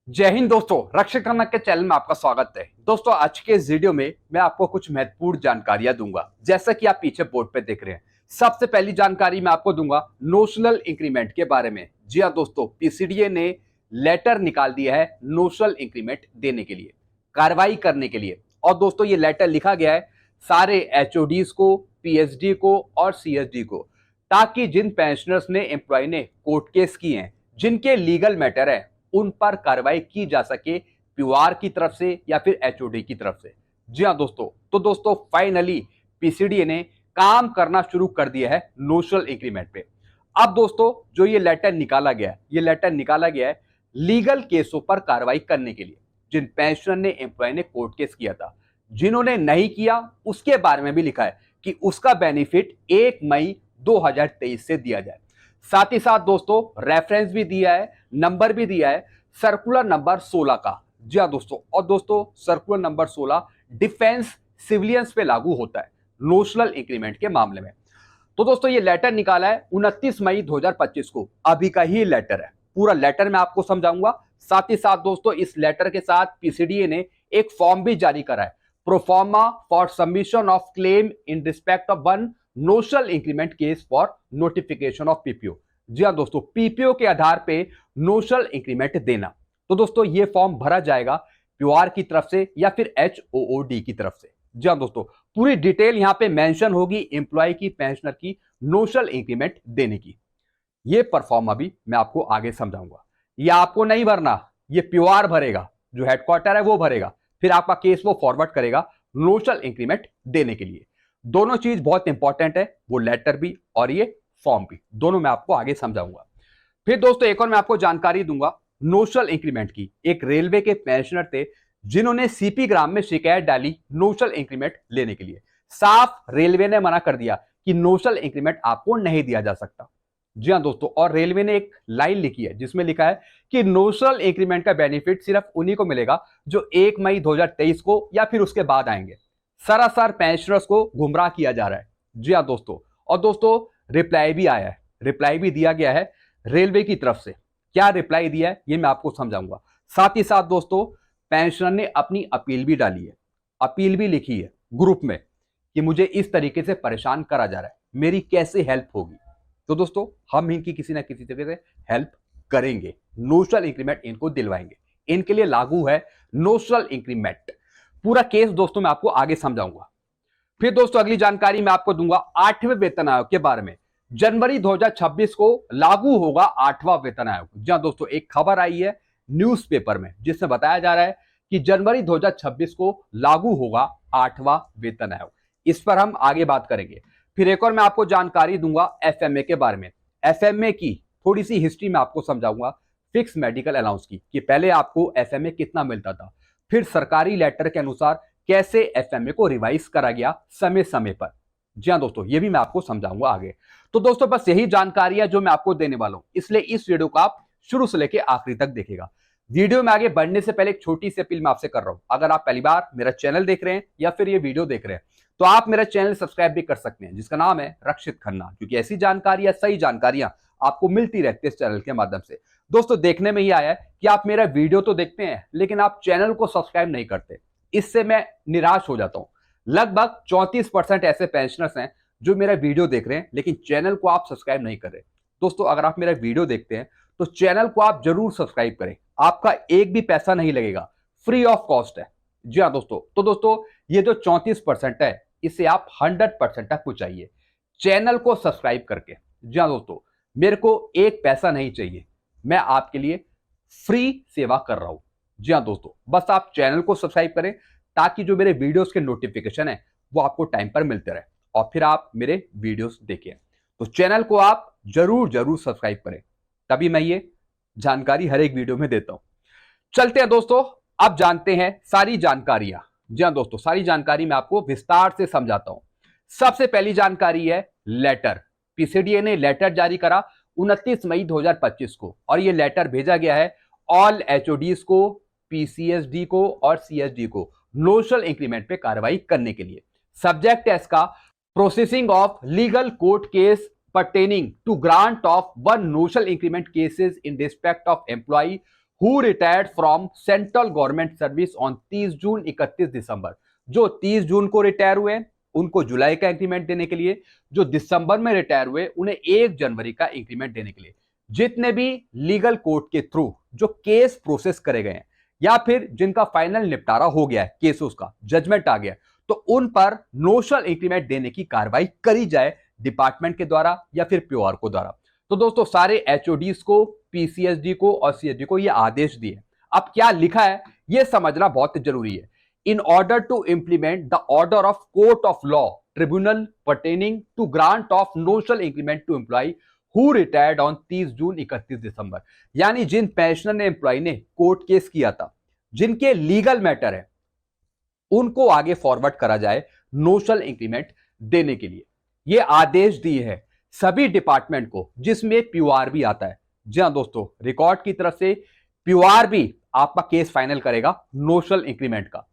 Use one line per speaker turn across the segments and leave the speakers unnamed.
जय हिंद दोस्तों, रक्षक खन्ना के चैनल में आपका स्वागत है। दोस्तों, आज के इस वीडियो में मैं आपको कुछ महत्वपूर्ण जानकारियां दूंगा, जैसा कि आप पीछे बोर्ड पे देख रहे हैं। सबसे पहली जानकारी मैं आपको दूंगा नोशनल इंक्रीमेंट के बारे में। जी हाँ दोस्तों, पीसीडीए ने लेटर निकाल दिया है नोशनल इंक्रीमेंट देने के लिए, कार्रवाई करने के लिए। और दोस्तों, ये लेटर लिखा गया है सारे एचओडीज को, पीएचडी को और सीएचडी को, ताकि जिन पेंशनर्स ने, एम्प्लॉय ने कोर्ट केस किए हैं, जिनके लीगल मैटर है, उन पर कार्रवाई की जा सके, पीओआर की तरफ से या फिर एचओडी की तरफ से। जी हाँ दोस्तों, तो दोस्तों फाइनली पीसीडीए ने काम करना शुरू कर दिया है नोशनल इंक्रीमेंट पे। अब दोस्तों, जो ये लेटर निकाला गया है, ये लेटर निकाला गया है लीगल केसों पर कार्रवाई करने के लिए। जिन पेंशनर ने, एम्प्लॉय ने कोर्ट केस किया था, जिन्होंने नहीं किया उसके बारे में भी लिखा है कि उसका बेनिफिट 1 मई 2023 से दिया जाए। साथ ही साथ दोस्तों, रेफरेंस भी दिया है, नंबर भी दिया है सर्कुलर नंबर 16 का। जी हाँ दोस्तों, और दोस्तों सर्कुलर नंबर 16 डिफेंस सिविलियंस पे लागू होता है नोशनल इंक्रीमेंट के मामले में। तो दोस्तों, ये लेटर निकाला है 29 मई 2025 को, अभी का ही लेटर है। पूरा लेटर मैं आपको समझाऊंगा। साथ ही साथ दोस्तों, इस लेटर के साथ पीसीडीए ने एक फॉर्म भी जारी करा है, proforma for submission of claim in respect of one notional increment case for notification of PPO. जी हाँ दोस्तों, पीपीओ के आधार पे नोशनल इंक्रीमेंट देना। तो दोस्तों, ये फॉर्म भरा जाएगा पीओआर की तरफ से या फिर एचओओडी की तरफ से। जी हाँ दोस्तों, पूरी डिटेल यहां पे मेंशन होगी एम्प्लॉय की, पेंशनर की, नोशनल इंक्रीमेंट देने की। ये परफॉर्म अभी मैं आपको आगे समझाऊंगा। ये आपको नहीं भरना, ये पीओआर भरेगा, जो हेडक्वार्टर है वो भरेगा, फिर आपका केस वो फॉरवर्ड करेगा नोशनल इंक्रीमेंट देने के लिए। दोनों चीज बहुत इंपॉर्टेंट है, वो लेटर भी और ये फॉर्म भी, दोनों मैं आपको आगे समझाऊंगा। फिर दोस्तों, एक और मैं आपको जानकारी दूंगा नोशनल इंक्रीमेंट की। एक रेलवे के पेंशनर थे जिन्होंने सीपी ग्राम में शिकायत डाली नोशनल इंक्रीमेंट लेने के लिए। साफ रेलवे ने मना कर दिया कि नोशनल इंक्रीमेंट आपको नहीं दिया जा सकता। जी हाँ दोस्तों, और रेलवे ने एक लाइन लिखी है जिसमें लिखा है कि नोशनल इंक्रीमेंट का बेनिफिट सिर्फ उन्हीं को मिलेगा जो 1 मई 2023 को या फिर उसके बाद आएंगे। सरासर पेंशनर्स को गुमराह किया जा रहा है। जी हाँ दोस्तों, और दोस्तों रिप्लाई भी आया है, रिप्लाई भी दिया गया है रेलवे की तरफ से। क्या रिप्लाई दिया है ये मैं आपको समझाऊंगा। साथ ही साथ दोस्तों, पेंशनर ने अपनी अपील भी डाली है, अपील भी लिखी है ग्रुप में कि मुझे इस तरीके से परेशान करा जा रहा है, मेरी कैसे हेल्प होगी। तो दोस्तों, हम इनकी किसी ना किसी तरीके से हेल्प करेंगे, नोशनल इंक्रीमेंट इनको दिलवाएंगे। इनके लिए लागू है नोशनल इंक्रीमेंट। पूरा केस दोस्तों मैं आपको आगे समझाऊंगा। फिर दोस्तों, अगली जानकारी मैं आपको दूंगा 8वें वेतन आयोग के बारे में। जनवरी 2026 को लागू होगा 8वां वेतन आयोग। जहां दोस्तों, एक खबर आई है न्यूज़पेपर में जिसमें बताया जा रहा है कि जनवरी 2026 को लागू होगा 8वां वेतन आयोग। इस पर हम आगे बात करेंगे। फिर एक और मैं आपको जानकारी दूंगा एफएमए के बारे में। एफएमए की थोड़ी सी हिस्ट्री में आपको समझाऊंगा, फिक्स मेडिकल अलाउंस की, कि पहले आपको एफएमए कितना मिलता था, फिर सरकारी लेटर के अनुसार कैसे एफएमए को रिवाइज करा गया समय समय पर। जी हाँ दोस्तों, ये भी मैं आपको समझाऊंगा आगे। तो दोस्तों, बस यही जानकारियां जो मैं आपको देने वाला हूं, इसलिए इस वीडियो को आप शुरू से लेकर आखिरी तक देखेगा। वीडियो में आगे बढ़ने से पहले एक छोटी सी अपील मैं आपसे कर रहा हूं। अगर आप पहली बार मेरा चैनल देख रहे हैं या फिर ये वीडियो देख रहे हैं, तो आप मेरा चैनल सब्सक्राइब भी कर सकते हैं, जिसका नाम है रक्षित खन्ना, क्योंकि ऐसी जानकारियां, सही जानकारियां आपको मिलती रहती है इस चैनल के माध्यम से। दोस्तों, देखने में ही आया है कि आप मेरा वीडियो तो देखते हैं लेकिन आप चैनल को सब्सक्राइब नहीं करते। इससे मैं निराश हो जाता हूं। लगभग 34% ऐसे पेंशनर्स हैं जो मेरा वीडियो देख रहे हैं लेकिन चैनल को आप सब्सक्राइब नहीं कर रहे। दोस्तों, अगर आप मेरा वीडियो देखते हैं तो चैनल को आप जरूर सब्सक्राइब करें, आपका एक भी पैसा नहीं लगेगा, फ्री ऑफ कॉस्ट है। जी हाँ दोस्तों, तो दोस्तों ये जो 34% है, इसे आप 100% तक पहुंचाइए चैनल को सब्सक्राइब करके। जी हाँ दोस्तों, मेरे को एक पैसा नहीं चाहिए, मैं आपके लिए फ्री सेवा कर रहा हूं। जी हाँ दोस्तों, बस आप चैनल को सब्सक्राइब करें ताकि जो मेरे वीडियोस के नोटिफिकेशन है वो आपको टाइम पर मिलते रहे और फिर आप मेरे वीडियोस देखें। तो चैनल को आप जरूर जरूर सब्सक्राइब करें, तभी मैं ये जानकारी हर एक वीडियो में देता हूं। चलते हैं दोस्तों, अब जानते हैं सारी जानकारियां। जी हाँ दोस्तों, सारी जानकारी मैं आपको विस्तार से समझाता हूं। सबसे पहली जानकारी है लेटर। पीसीडीए ने लेटर जारी करा 29 मई 2025 को, और ये लेटर भेजा गया है ऑल एचओडीज को, पीसीएसडी को और सीएसडी को नोशनल इंक्रीमेंट पे कार्रवाई करने के लिए। सब्जेक्ट है इसका processing of legal court case pertaining to grant of one notional increment cases in respect of employee who retired from central government service on 30 June 31 दिसंबर। जो 30 जून को रिटायर हुए उनको जुलाई का इंक्रीमेंट देने के लिए, जो दिसंबर में रिटायर हुए उन्हें 1 जनवरी का इंक्रीमेंट देने के लिए। जितने भी लीगल कोर्ट के थ्रू जो केस प्रोसेस करे गए हैं या फिर जिनका फाइनल निपटारा हो गया है, केस उसका जजमेंट आ गया, तो उन पर नोशनल इंक्रीमेंट देने की कार्रवाई करी जाए डिपार्टमेंट के द्वारा या फिर पीओआर को द्वारा। तो दोस्तों सारे एचओडीज को, पीसीएसडी को और सीएसडी को ये आदेश दिए। अब क्या लिखा है ये समझना बहुत जरूरी है। In order to implement the order of court of law tribunal pertaining to grant of notional increment to employ who retired on 30 June 31 December. यानी जिन पेंशनर ने एम्प्लॉय ने कोर्ट केस किया था, जिनके लीगल मैटर है, उनको आगे फॉरवर्ड करा जाए नोशनल इंक्रीमेंट देने के लिए। ये आदेश दिए हैं सभी डिपार्टमेंट को, जिसमें पीओआर भी आता है। जी हाँ दोस्तों, रिकॉर्ड की तरफ से पीओआर भी आपका केस फाइनल करेगा नोशनल इंक्रीमेंट का।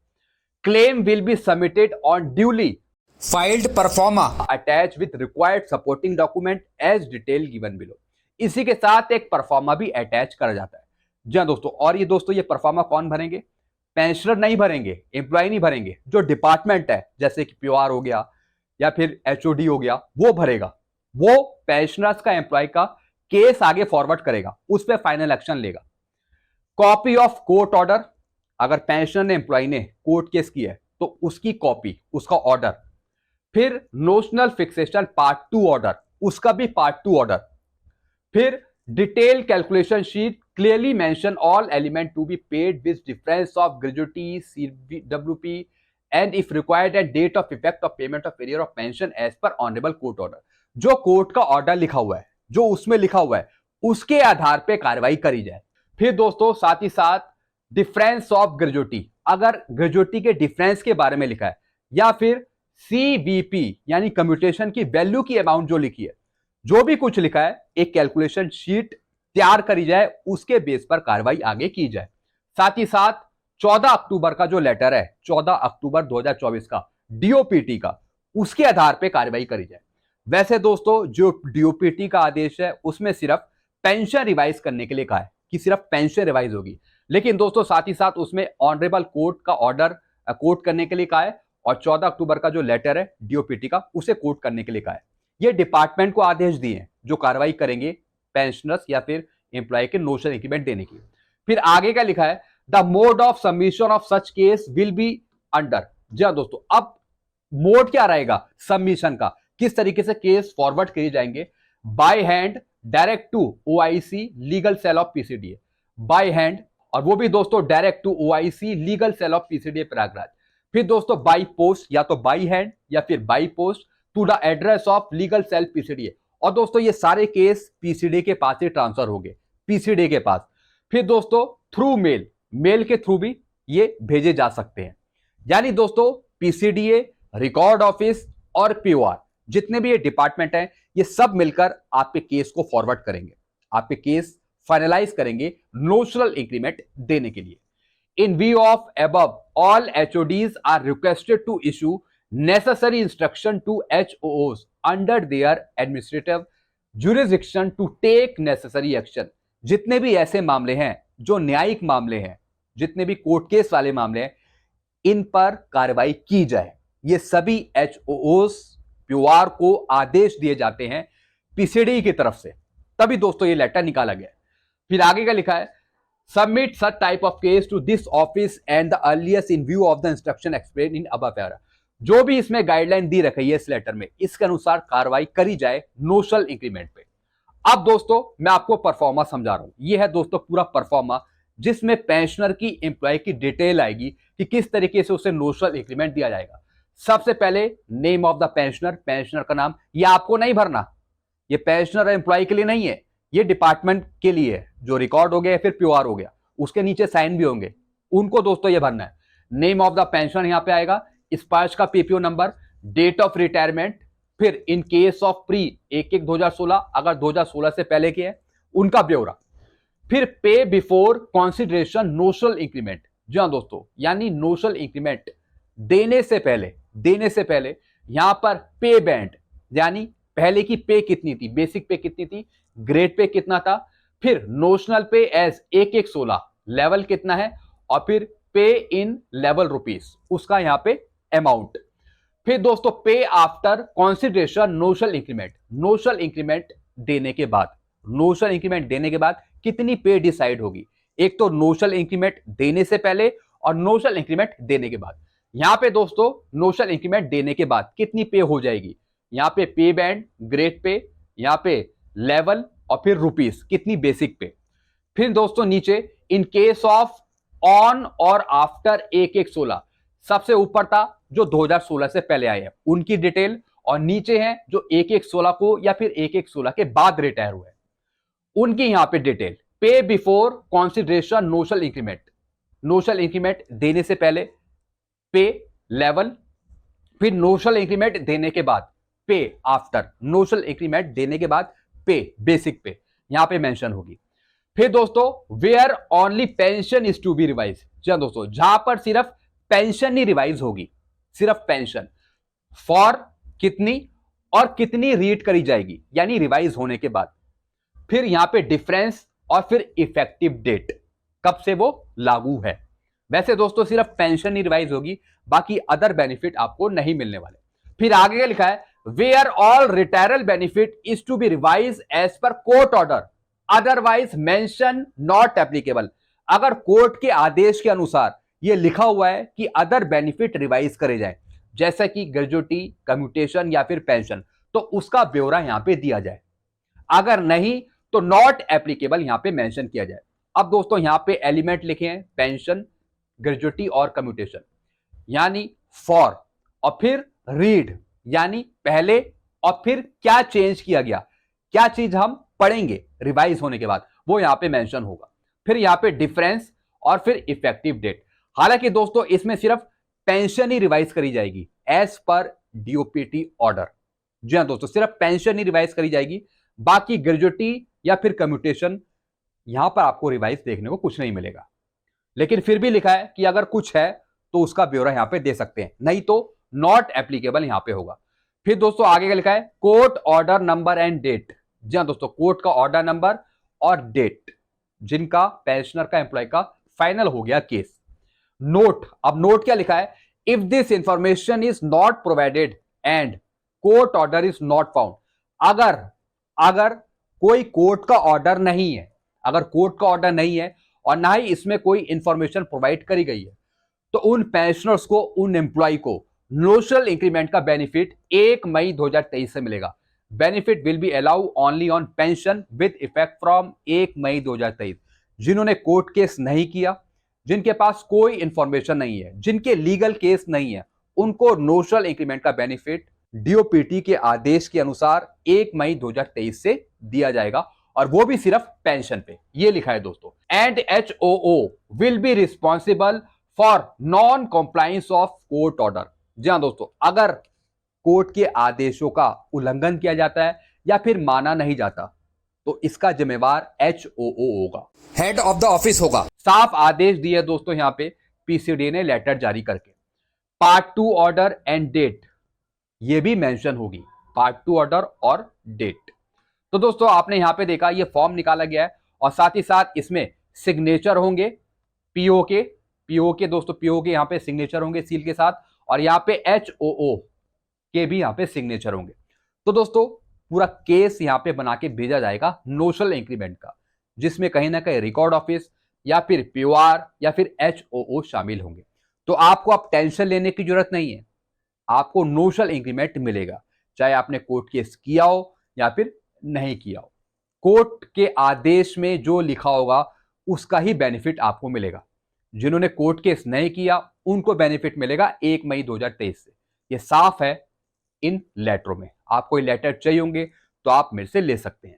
Claim will be submitted on duly filled proforma attach with required supporting document as detail given below. इसी के साथ एक परफॉर्मा भी अटैच करा जाता है। जी हाँ दोस्तों, और ये दोस्तों ये परफॉर्मा कौन भरेंगे? पेंशनर नहीं भरेंगे, एम्प्लॉय नहीं भरेंगे, जो डिपार्टमेंट है जैसे कि पीओआर हो गया या फिर एचओडी हो गया वो भरेगा। वो पेंशनर्स का, एम्प्लॉय का केस आगे फॉरवर्ड करेगा, उस पर फाइनल एक्शन लेगा। कॉपी ऑफ कोर्ट ऑर्डर, अगर पेंशनर ने, एम्प्लॉय ने कोर्ट केस किया है तो उसकी कॉपी, उसका ऑर्डर। फिर नोशनल फिक्सेशन पार्ट 2 ऑर्डर, उसका भी पार्ट 2 ऑर्डर। फिर detail calculation sheet clearly mention all element to be paid with difference of gratuity, CWP and if required at date of effect of payment of arrear of pension as per honourable court order. जो court का order लिखा हुआ है, जो उसमें लिखा हुआ है, उसके आधार पे कार्रवाई करी जाए। फिर दोस्तों साथ ही साथ डिफरेंस ऑफ ग्रेजुटी, अगर ग्रेजुटी के डिफरेंस के बारे में लिखा है या फिर सीवीपी यानी कम्यूटेशन की वैल्यू की अमाउंट जो लिखी है, जो भी कुछ लिखा है, एक कैलकुलेशन शीट तैयार करी जाए, उसके बेस पर कार्रवाई आगे की जाए। साथ ही साथ 14 अक्टूबर का जो लेटर है, 14 अक्टूबर 2024 का डीओपीटी का, उसके आधार पर कार्रवाई करी जाए। वैसे दोस्तों जो डीओपीटी का आदेश है उसमें सिर्फ पेंशन रिवाइज करने के लिए कहा है कि सिर्फ पेंशन रिवाइज होगी, लेकिन दोस्तों साथ ही साथ उसमें ऑनरेबल कोर्ट का ऑर्डर कोर्ट करने के लिए कहा है और 14 अक्टूबर का जो लेटर है डीओपीटी का, उसे कोर्ट करने के लिए कहा है। ये डिपार्टमेंट को आदेश दिए हैं जो कार्रवाई करेंगे पेंशनर्स या फिर एम्प्लॉय के नोशनल इंक्रीमेंट देने की। फिर आगे क्या लिखा है? The mode of submission of such case will be under. जी हाँ दोस्तों, अब मोड क्या रहेगा सबमिशन का, किस तरीके से केस फॉरवर्ड किए जाएंगे? By hand, direct to OIC legal cell of PCDA, by hand, और वो भी दोस्तों direct to OIC legal cell of PCDA Prayagraj. फिर दोस्तों बाई पोस्ट, या तो बाई हैंड या फिर by post to the address of legal cell PCDA. और दोस्तों ये सारे केस पीसीडीए के पास ही ट्रांसफर हो गए, पीसीडीए के पास। फिर दोस्तों थ्रू मेल, मेल के थ्रू भी ये भेजे जा सकते हैं। यानी दोस्तों पीसीडीए, रिकॉर्ड ऑफिस और पीओआर, जितने भी ये डिपार्टमेंट हैं, ये सब मिलकर आपके केस को फॉरवर्ड करेंगे, आपके केस फाइनलाइज करेंगे नोशनल इंक्रीमेंट देने के लिए। In view of above, all HODs are requested to issue necessary instruction to HOOs under their administrative jurisdiction to take necessary action। जितने भी ऐसे मामले हैं जो न्यायिक मामले हैं, जितने भी कोर्ट केस वाले मामले हैं, इन पर कार्रवाई की जाए। ये सभी HOOs पीओआर को आदेश दिए जाते हैं पीसीडी की तरफ से, तभी दोस्तों ये लेटर निकाला गया। फिर आगे का लिखा है submit such type of case to this office and the earliest in view of the instruction explained in above paragraph। जो भी इसमें गाइडलाइन दी रखी है इस लेटर में, इसके अनुसार कार्रवाई करी जाए नोशनल इंक्रीमेंट पे। अब दोस्तों मैं आपको परफॉर्मा समझा रहा हूं। यह है दोस्तों पूरा परफॉर्मा, जिसमें पेंशनर की, एम्प्लॉय की डिटेल आएगी कि किस तरीके से उसे नोशनल इंक्रीमेंट दिया जाएगा। सबसे पहले name of the pensioner, pensioner का नाम, यह आपको नहीं भरना, यह पेंशनर और एम्प्लॉय के लिए नहीं है, ये डिपार्टमेंट के लिए है। जो रिकॉर्ड हो गया या फिर पीओआर हो गया, उसके नीचे साइन भी होंगे, उनको दोस्तों ये भरना है। नेम ऑफ द पेंशन यहां पे आएगा, स्पाउस का PPO number, date of retirement, फिर इन केस ऑफ प्री 1/1/2016, अगर 2016 से पहले के है उनका ब्यौरा। फिर पे बिफोर कंसीडरेशन नोशनल इंक्रीमेंट। जी हाँ दोस्तों, यानी नोशनल इंक्रीमेंट देने से पहले यहां पर पे बैंड, यानी पहले की पे कितनी थी, बेसिक पे कितनी थी, ग्रेड पे कितना था, फिर नोशनल पे एज 1/1/16 लेवल कितना है, और फिर पे इन लेवल रुपीस, उसका यहां पे अमाउंट। फिर दोस्तों पे after consideration notional increment, notional increment देने के बाद, नोशनल इंक्रीमेंट देने के बाद कितनी पे डिसाइड होगी। एक तो नोशनल इंक्रीमेंट देने से पहले और नोशनल इंक्रीमेंट देने के बाद। यहां पे दोस्तों नोशनल इंक्रीमेंट देने के बाद कितनी पे हो जाएगी, यहां पे बैंड, ग्रेड पे, यहां पे लेवल, और फिर रुपीस कितनी बेसिक पे। फिर दोस्तों नीचे इन केस ऑफ ऑन और आफ्टर 1116, सबसे ऊपर था जो 2016 से पहले आए हैं उनकी डिटेल, और नीचे हैं जो 1116 को या फिर 1116 के बाद रिटायर हुए उनकी यहां पे डिटेल। पे before consideration notional increment, notional increment देने से पहले पे लेवल, फिर नोशनल इंक्रीमेंट देने के बाद पे आफ्टर, नोशनल इंक्रीमेंट देने के बाद पे बेसिक पे यहां पे मेंशन होगी। फिर दोस्तों where only pension is to be revise, जी दोस्तों जहां पर सिर्फ पेंशन ही रिवाइज होगी, सिर्फ पेंशन, फॉर कितनी और कितनी रीड करी जाएगी यानी रिवाइज होने के बाद। फिर यहां पे डिफरेंस और फिर इफेक्टिव डेट, कब से वो लागू है। वैसे दोस्तों सिर्फ पेंशन ही रिवाइज होगी, बाकी अदर बेनिफिट आपको नहीं मिलने वाले। फिर आगे क्या लिखा है, where all retiral benefit is to be revise as per court order otherwise mention not applicable. अगर कोर्ट के आदेश के अनुसार यह लिखा हुआ है कि अदर बेनिफिट रिवाइज करे जाए, जैसा कि ग्रेजुटी, कम्यूटेशन या फिर पेंशन, तो उसका ब्यौरा यहां पे दिया जाए। अगर नहीं तो नॉट एप्लीकेबल यहां पे मेंशन किया जाए। अब दोस्तों यहां पे एलिमेंट लिखे हैं पेंशन, ग्रेजुटी और कम्यूटेशन, यानी फॉर, और फिर रीड यानी पहले, और फिर क्या चेंज किया गया, क्या चीज हम पढ़ेंगे रिवाइज होने के बाद, वो यहां पे मेंशन होगा। फिर यहां पे डिफरेंस और फिर इफेक्टिव डेट। हालांकि दोस्तों इसमें सिर्फ पेंशन ही रिवाइज करी जाएगी एज पर डीओपीटी ऑर्डर। जी हां दोस्तों, सिर्फ पेंशन ही रिवाइज करी जाएगी, बाकी ग्रेजुटी या फिर कम्यूटेशन यहां पर आपको रिवाइज देखने को कुछ नहीं मिलेगा। लेकिन फिर भी लिखा है कि अगर कुछ है तो उसका ब्यौरा यहां पे दे सकते हैं, नहीं तो नॉट एप्लीकेबल यहां पे होगा। फिर दोस्तों आगे क्या लिखा है, court order number and date. जी हां दोस्तों, कोर्ट का ऑर्डर नंबर और डेट जिनका पेंशनर का एम्प्लॉय का फाइनल हो गया केस। नोट, अब नोट क्या लिखा है, if this information is not provided and court order is not found. अगर कोई कोर्ट का ऑर्डर नहीं है, अगर कोर्ट का ऑर्डर नहीं है और ना ही इसमें कोई इंफॉर्मेशन प्रोवाइड करी गई है, तो उन पेंशनर्स को, उन एम्प्लॉय को नोशनल इंक्रीमेंट का बेनिफिट 1 मई 2023 से मिलेगा। Benefit will be allow only on pension with effect from 1 May 2023। जिन्होंने कोर्ट केस नहीं किया, जिनके पास कोई इंफॉर्मेशन नहीं है, जिनके लीगल केस नहीं है, उनको नोशनल इंक्रीमेंट का बेनिफिट डीओपीटी के आदेश के अनुसार 1 मई 2023 से दिया जाएगा, और वो भी सिर्फ पेंशन पे। ये लिखा है दोस्तों, and HOO will be responsible for non compliance of court order. जी हां दोस्तों, अगर कोर्ट के आदेशों का उल्लंघन किया जाता है या फिर माना नहीं जाता, तो इसका जिम्मेवार एचओओ होगा, हेड ऑफ द ऑफिस होगा। साफ आदेश दिए दोस्तों यहां पे पीसीडी ने लेटर जारी करके। पार्ट 2 ऑर्डर एंड डेट ये भी मेंशन होगी, पार्ट 2 ऑर्डर और डेट। तो दोस्तों आपने यहां पे देखा ये फॉर्म निकाला गया है, और साथ ही साथ इसमें सिग्नेचर होंगे पीओ के दोस्तों, पीओ के यहां पे सिग्नेचर होंगे सील के साथ, और यहां पे एचओओ के भी यहां पे सिग्नेचर होंगे। तो दोस्तों पूरा केस यहां पे बना के भेजा जाएगा नोशनल इंक्रीमेंट का, जिसमें कहीं ना कहीं रिकॉर्ड ऑफिस या फिर पीओआर या फिर एचओओ शामिल होंगे। तो आपको अब टेंशन लेने की जरूरत नहीं है, आपको नोशनल इंक्रीमेंट मिलेगा, चाहे आपने कोर्ट केस किया हो या फिर नहीं किया हो। कोर्ट के आदेश में जो लिखा होगा उसका ही बेनिफिट आपको मिलेगा। जिन्होंने कोर्ट केस नहीं किया उनको बेनिफिट मिलेगा 1 मई 2023 से। ये साफ है इन लेटरों में। आपको ये लेटर चाहिए होंगे तो आप मेरे से ले सकते हैं।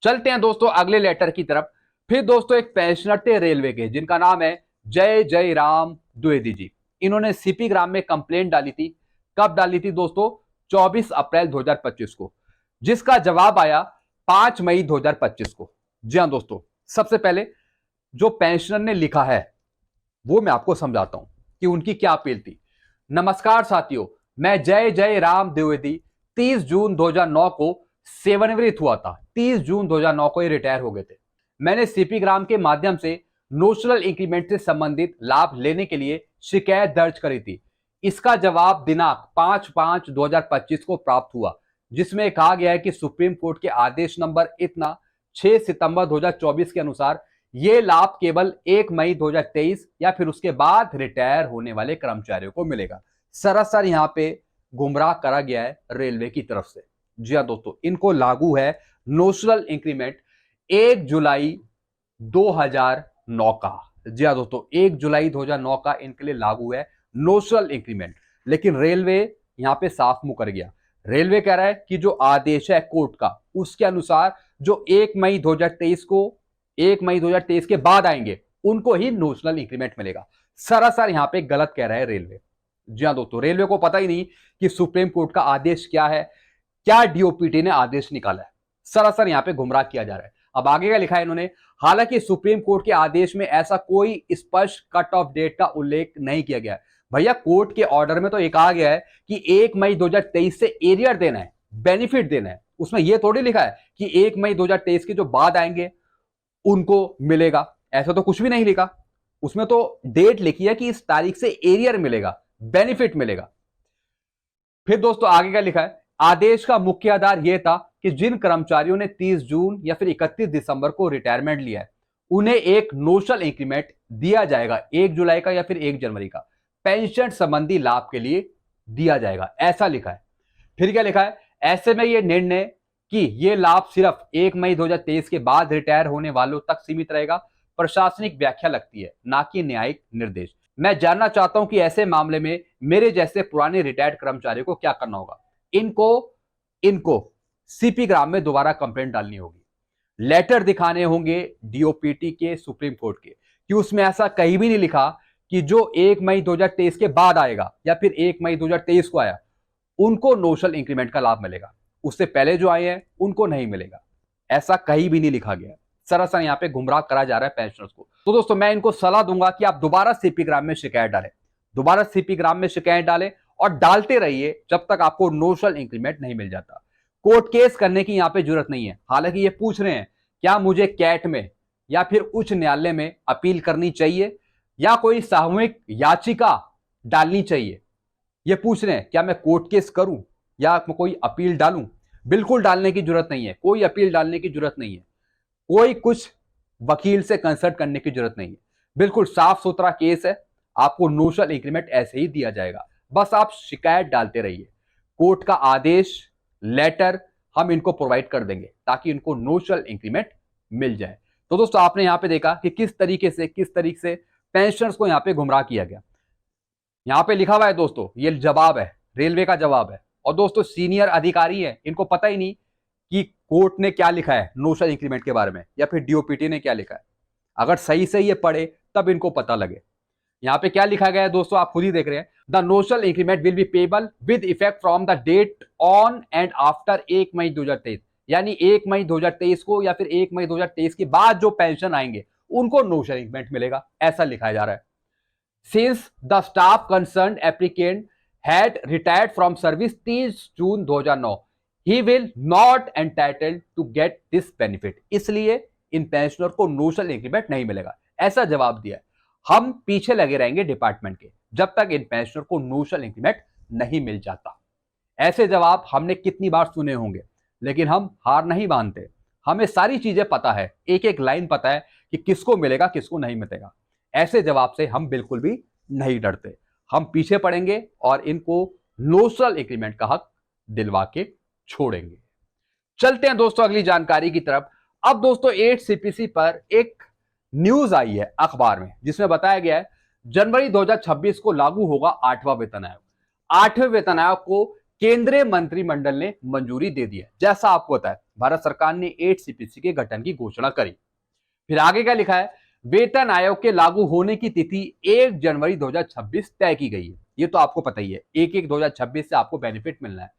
चलते हैं दोस्तों अगले लेटर की तरफ। फिर दोस्तों एक पेंशनर थे रेलवे के, जिनका नाम है जय राम द्विवेदी जी। इन्होंने सीपी ग्राम में कंप्लेंट डाली थी। कब डाली थी दोस्तों? 24 अप्रैल 2025 को, जिसका जवाब आया 5 मई 2025 को। जी हां दोस्तों, सबसे पहले जो पेंशनर ने लिखा है वो मैं आपको समझाता हूं कि उनकी क्या अपील थी। नमस्कार साथियों, मैं जय राम द्विवेदी 30 जून 2009 को सेवानिवृत्त हुआ था। 30 जून 2009 को ये रिटायर हो गए थे। मैंने सीपी ग्राम के माध्यम से नोशनल इंक्रीमेंट से संबंधित लाभ लेने के लिए शिकायत दर्ज करी थी। इसका जवाब दिनांक 5/5/2025 को प्राप्त हुआ, जिसमें कहा गया है कि सुप्रीम कोर्ट के आदेश नंबर इतना 6 सितंबर 2024 के अनुसार ये लाभ केवल 1 मई 2023 या फिर उसके बाद रिटायर होने वाले कर्मचारियों को मिलेगा। सरासर यहां पे गुमराह करा गया है रेलवे की तरफ से। जी हाँ दोस्तों, इनको लागू है नोशनल इंक्रीमेंट 1 जुलाई 2009 का। जी हाँ दोस्तों, 1 जुलाई 2009 का इनके लिए लागू है नोशनल इंक्रीमेंट। लेकिन रेलवे यहां पे साफ मुंह कर गया। रेलवे कह रहा है कि जो आदेश है कोर्ट का, उसके अनुसार जो 1 मई 2023 के बाद आएंगे उनको ही नोशनल इंक्रीमेंट मिलेगा। सरासर यहां पे गलत कह रहा है रेलवे। जी हाँ दोस्तों, रेलवे को पता ही नहीं कि सुप्रीम कोर्ट का आदेश क्या है, क्या डीओपीटी ने आदेश निकाला है। सरासर यहां पे गुमराह किया जा रहा है। अब आगे का लिखा है इन्होंने, हालांकि सुप्रीम कोर्ट के आदेश में ऐसा कोई स्पष्ट कट ऑफ डेट का उल्लेख नहीं किया गया है। भैया, कोर्ट के ऑर्डर में तो एक आ गया है कि 1 मई 2023 से एरियर देना है, बेनिफिट देना है। उसमें यह थोड़ी लिखा है कि 1 मई 2023 के जो बाद आएंगे उनको मिलेगा। ऐसा तो कुछ भी नहीं लिखा। उसमें तो डेट लिखी है कि इस तारीख से एरियर मिलेगा, बेनिफिट मिलेगा। फिर दोस्तों आगे क्या लिखा है, आदेश का मुख्य आधार यह था कि जिन कर्मचारियों ने 30 जून या फिर 31 दिसंबर को रिटायरमेंट लिया है उन्हें एक नोशनल इंक्रीमेंट दिया जाएगा 1 जुलाई का या फिर 1 जनवरी का, पेंशन संबंधी लाभ के लिए दिया जाएगा, ऐसा लिखा है। फिर क्या लिखा है, ऐसे में यह निर्णय कि यह लाभ सिर्फ 1 मई 2023 के बाद रिटायर होने वालों तक सीमित रहेगा, प्रशासनिक व्याख्या लगती है, ना कि न्यायिक निर्देश। मैं जानना चाहता हूं कि ऐसे मामले में मेरे जैसे पुराने रिटायर्ड कर्मचारियों को क्या करना होगा। इनको सीपी ग्राम में दोबारा कंप्लेंट डालनी होगी, लेटर दिखाने होंगे डीओपीटी के, सुप्रीम कोर्ट के, कि उसमें ऐसा कहीं भी नहीं लिखा कि जो 1 मई 2023 के बाद आएगा या फिर 1 मई 2023 को आया उनको नोशनल इंक्रीमेंट का लाभ मिलेगा, उससे पहले जो आए हैं उनको नहीं मिलेगा। ऐसा कहीं भी नहीं लिखा गया। सरासर यहां पे गुमराह करा जा रहा है पेंशनर्स को। तो दोस्तों मैं इनको सलाह दूंगा कि आप दोबारा सीपी ग्राम में शिकायत डालें, दोबारा सीपी ग्राम में शिकायत डालें और डालते रहिए जब तक आपको नोशनल इंक्रीमेंट नहीं मिल जाता। कोर्ट केस करने की यहां पे जरूरत नहीं है। हालांकि ये पूछ रहे हैं क्या मुझे कैट में या फिर उच्च न्यायालय में अपील करनी चाहिए या कोई सामूहिक याचिका डालनी चाहिए, ये पूछ रहे हैं क्या मैं कोर्ट केस करूं या कोई अपील डालूं। बिल्कुल डालने की जरूरत नहीं है, कोई अपील डालने की जरूरत नहीं है, कोई कुछ वकील से कंसल्ट करने की जरूरत नहीं है। बिल्कुल साफ सुथरा केस है, आपको नोशनल इंक्रीमेंट ऐसे ही दिया जाएगा। बस आप शिकायत डालते रहिए, कोर्ट का आदेश, लेटर हम इनको प्रोवाइड कर देंगे ताकि इनको नोशनल इंक्रीमेंट मिल जाए। तो दोस्तों आपने यहां पे देखा कि किस तरीके से पेंशनर्स को यहां पे गुमराह किया गया। यहां पे लिखा हुआ है दोस्तों, ये जवाब है, रेलवे का जवाब है। और दोस्तों सीनियर अधिकारी है, इनको पता ही नहीं कि कोर्ट ने क्या लिखा है नोशनल इंक्रीमेंट के बारे में या फिर डीओपीटी ने क्या लिखा है। अगर सही से ये पढ़े तब इनको पता लगे। यहां पे क्या लिखा गया है दोस्तों, आप खुद ही देख रहे हैं, the notional increment will be payable with effect from the date on and after 1 May 2023, यानी 1 मई 2023 को या फिर 1 मई 2023 के बाद जो पेंशन आएंगे उनको नोशनल इंक्रीमेंट मिलेगा, ऐसा लिखा जा रहा है। Since the staff concern applicant had retired from service 30 June 2009, he will not entitled to get this benefit. इसलिए इन पेंशनर को नोशनल इंक्रीमेंट नहीं मिलेगा, ऐसा जवाब दिया है। हम पीछे लगे रहेंगे डिपार्टमेंट के जब तक इन पेंशनर को नोशनल इंक्रीमेंट नहीं मिल जाता। ऐसे जवाब हमने कितनी बार सुने होंगे, लेकिन हम हार नहीं मानते। हमें सारी चीजें पता है, एक एक लाइन पता है कि किसको मिलेगा किसको नहीं मिलेगा। ऐसे जवाब से हम बिल्कुल भी नहीं डरते। हम पीछे पड़ेंगे और इनको नोशनल इंक्रीमेंट का हक दिलवा के छोड़ेंगे। चलते हैं दोस्तों अगली जानकारी की तरफ। अब दोस्तों 8 सीपीसी पर एक न्यूज आई है अखबार में, जिसमें बताया गया है जनवरी 2026 को लागू होगा 8वां वेतन आयोग। 8वें वेतन आयोग को केंद्रीय मंत्रिमंडल ने मंजूरी दे दी है। जैसा आपको पता है भारत सरकार ने 8 सीपीसी के गठन की घोषणा करी। फिर आगे क्या लिखा है, वेतन आयोग के लागू होने की तिथि 1 जनवरी 2026 तय की गई है। ये तो आपको पता ही है, 1/1/2026 से आपको बेनिफिट मिलना है।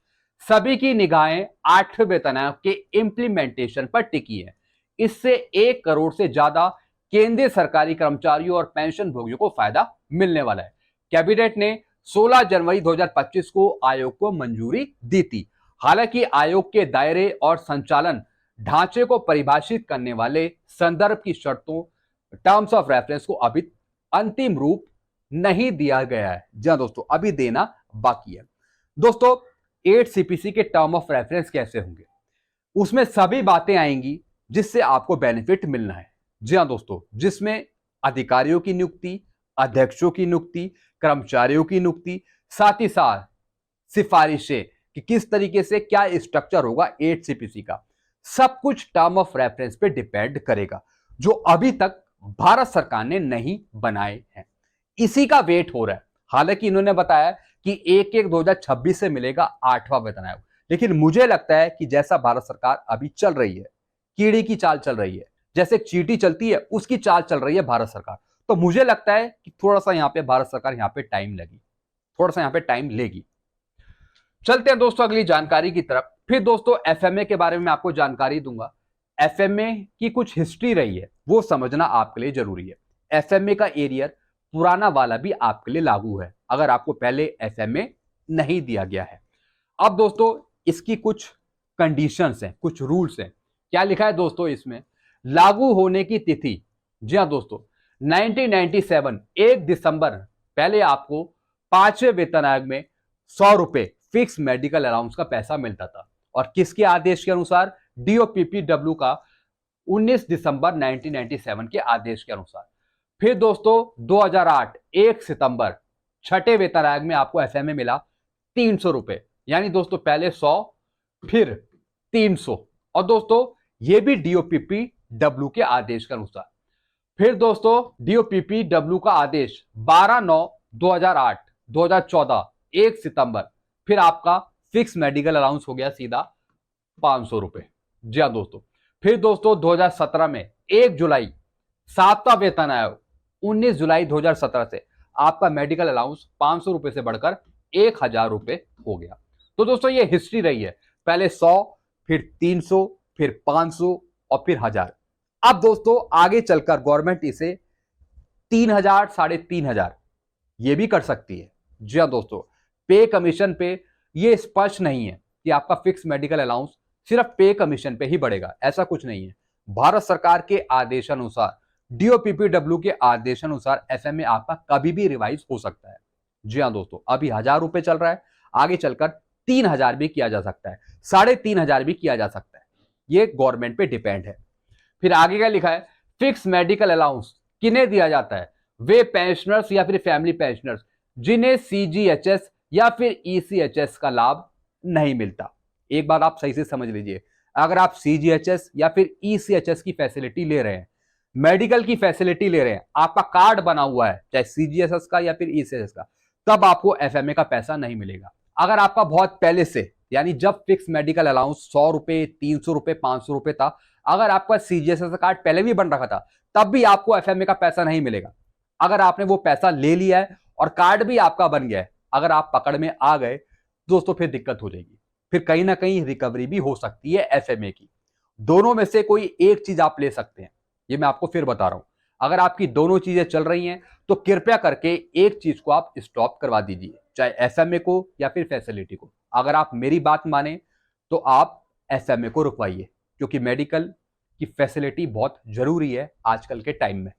सभी की निगाहें 8वें वेतन आयोग के इंप्लीमेंटेशन पर टिकी है। इससे 1 करोड़ से ज्यादा केंद्रीय सरकारी कर्मचारियों और पेंशन भोगियों को फायदा मिलने वाला है। कैबिनेट ने 16 जनवरी 2025 को आयोग को मंजूरी दी थी। हालांकि आयोग के दायरे और संचालन ढांचे को परिभाषित करने वाले संदर्भ की शर्तों टर्म्स ऑफ रेफरेंस को अभी अंतिम रूप नहीं दिया गया है। जी हाँ दोस्तों, अभी देना बाकी है। दोस्तों 8 सीपीसी के टर्म ऑफ रेफरेंस कैसे होंगे, उसमें सभी बातें आएंगी जिससे आपको बेनिफिट मिलना है। जी हाँ दोस्तों, जिसमें अधिकारियों की नियुक्ति, अध्यक्षों की नियुक्ति, कर्मचारियों की नियुक्ति, साथ ही साथ सिफारिशें कि किस तरीके से क्या स्ट्रक्चर होगा 8 सीपीसी का, सब कुछ टर्म ऑफ रेफरेंस पे डिपेंड करेगा, जो अभी तक भारत सरकार ने नहीं बनाए हैं। इसी का वेट हो रहा है। हालांकि इन्होंने बताया कि 1/1/2026 से मिलेगा 8वां वेतन आयोग, लेकिन मुझे लगता है कि जैसा भारत सरकार अभी चल रही है, कीड़े की चाल चल रही है, जैसे चींटी चलती है उसकी चाल चल रही है भारत सरकार, तो मुझे लगता है कि थोड़ा सा यहां पे भारत सरकार यहां पे टाइम लगी, थोड़ा सा यहां पे टाइम लेगी। चलते हैं दोस्तों अगली जानकारी की तरफ। फिर दोस्तों एफएमए के बारे में मैं आपको जानकारी दूंगा। एफएमए की कुछ हिस्ट्री रही है, वो समझना आपके लिए जरूरी है। एफएमए का एरियर पुराना वाला भी आपके लिए लागू है अगर आपको पहले एफएमए नहीं दिया गया है। अब दोस्तों इसकी कुछ कंडीशंस हैं, कुछ रूल्स हैं। क्या लिखा है दोस्तों इसमें, लागू होने की तिथि, जी हाँ दोस्तों 1997 1 दिसंबर, पहले आपको 5वें वेतन आयोग में 100 रुपए फिक्स मेडिकल अलाउंस का पैसा मिलता था, और किसके आदेश के अनुसार, डीओपीपीडब्ल्यू का 19 दिसंबर 1997 के आदेश के अनुसार। फिर दोस्तों 2008 1 सितंबर, छठे वेतन आयोग में आपको एफएमए मिला 300 रुपए, यानी दोस्तों पहले 100 फिर 300, और दोस्तों ये भी डीओपीपीडब्ल्यू के आदेश के अनुसार। फिर दोस्तों डीओपीपीडब्ल्यू का आदेश 12/9/2008 2014 1 सितंबर, फिर आपका फिक्स मेडिकल अलाउंस हो गया सीधा 500 रुपए। जी हाँ दोस्तों, फिर दोस्तों 2017 में 1 जुलाई 7वां वेतन आयोग 19 जुलाई 2017 से आपका मेडिकल अलाउंस 500 रुपए से बढ़कर 1000 रुपए हो गया। तो दोस्तों ये हिस्ट्री रही है, पहले 100 फिर 300 फिर 500 और फिर 1000। अब दोस्तों आगे चलकर गवर्नमेंट इसे 3000 3500 ये भी कर सकती है। जी हाँ दोस्तों, पे कमीशन पे ये स्पष्ट नहीं है कि आपका फिक्स मेडिकल अलाउंस सिर्फ पे कमीशन पे ही बढ़ेगा, ऐसा कुछ नहीं है। भारत सरकार के आदेशानुसार, डीओपीपीडब्ल्यू के आदेशानुसार एफएमए आपका कभी भी रिवाइज हो सकता है। जी हाँ दोस्तों, अभी 1000 रुपए चल रहा है, आगे चलकर 3000 भी किया जा सकता है, 3500 भी किया जा सकता है, ये गवर्नमेंट पे डिपेंड है। फिर आगे क्या लिखा है, फिक्स मेडिकल अलाउंस किन्हें दिया जाता है, वे पेंशनर्स या फिर फैमिली पेंशनर्स जिन्हें सीजीएचएस या फिर ईसीएचएस का लाभ नहीं मिलता। एक बात आप सही से समझ लीजिए, अगर आप सीजीएचएस या फिर ईसीएचएस की फैसिलिटी ले रहे हैं, मेडिकल की फैसिलिटी ले रहे हैं, आपका कार्ड बना हुआ है चाहे सीजीएचएस का या फिर ईसीएचएस का, तब आपको एफएमए का पैसा नहीं मिलेगा। अगर आपका बहुत पहले से, यानी जब फिक्स मेडिकल अलाउंस 100 रुपए 300 रुपए 500 रुपए था, अगर आपका सीजीएचएस का कार्ड पहले भी बन रखा था, तब भी आपको एफएमए का पैसा नहीं मिलेगा। अगर आपने वो पैसा ले लिया है और कार्ड भी आपका बन गया है, अगर आप पकड़ में आ गए दोस्तों, फिर दिक्कत हो जाएगी, फिर कहीं ना कहीं रिकवरी भी हो सकती है एफएमए की। दोनों में से कोई एक चीज आप ले सकते हैं, ये मैं आपको फिर बता रहा हूं। अगर आपकी दोनों चीजें चल रही हैं तो कृपया करके एक चीज को आप स्टॉप करवा दीजिए, चाहे एफएमए को या फिर फैसिलिटी को। अगर आप मेरी बात माने तो आप एफएमए को रुकवाइए, क्योंकि मेडिकल की फैसिलिटी बहुत जरूरी है आजकल के टाइम में।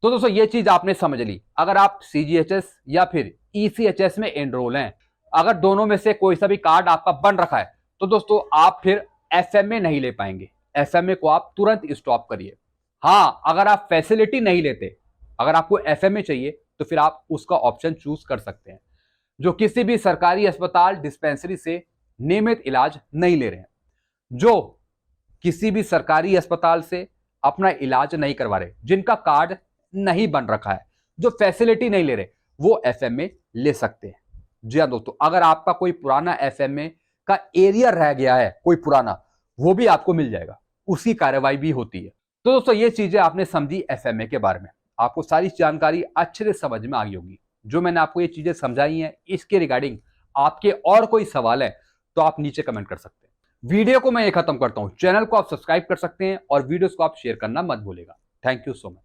तो दोस्तों ये चीज आपने समझ ली। अगर आप सीजीएचएस या फिर ईसीएचएस में एनरोल हैं, अगर दोनों में से कोई सा भी कार्ड आपका बन रखा है, तो दोस्तों आप फिर एफएमए नहीं ले पाएंगे, एफएमए को आप तुरंत स्टॉप करिए। हाँ, अगर आप फैसिलिटी नहीं लेते, अगर आपको एफएमए चाहिए, तो फिर आप उसका ऑप्शन चूज कर सकते हैं, जो किसी भी सरकारी अस्पताल डिस्पेंसरी से नियमित इलाज नहीं ले रहे हैं, जो किसी भी सरकारी अस्पताल से अपना इलाज नहीं करवा रहे, जिनका कार्ड नहीं बन रखा है, जो फैसिलिटी नहीं ले रहे, वो एफएमए ले सकते हैं। जी हाँ दोस्तों, अगर आपका कोई पुराना एफएमए का एरिया रह गया है, कोई पुराना, वो भी आपको मिल जाएगा, उसकी कार्रवाई भी होती है। तो दोस्तों ये चीजें आपने समझी एफएमए के बारे में, आपको सारी जानकारी अच्छे से समझ में आ गई होगी। जो मैंने आपको ये चीजें समझाई हैं, इसके रिगार्डिंग आपके और कोई सवाल है तो आप नीचे कमेंट कर सकते हैं। वीडियो को मैं ये खत्म करता हूं, चैनल को आप सब्सक्राइब कर सकते हैं और वीडियोस को आप शेयर करना मत भूलिएगा। Thank you so much.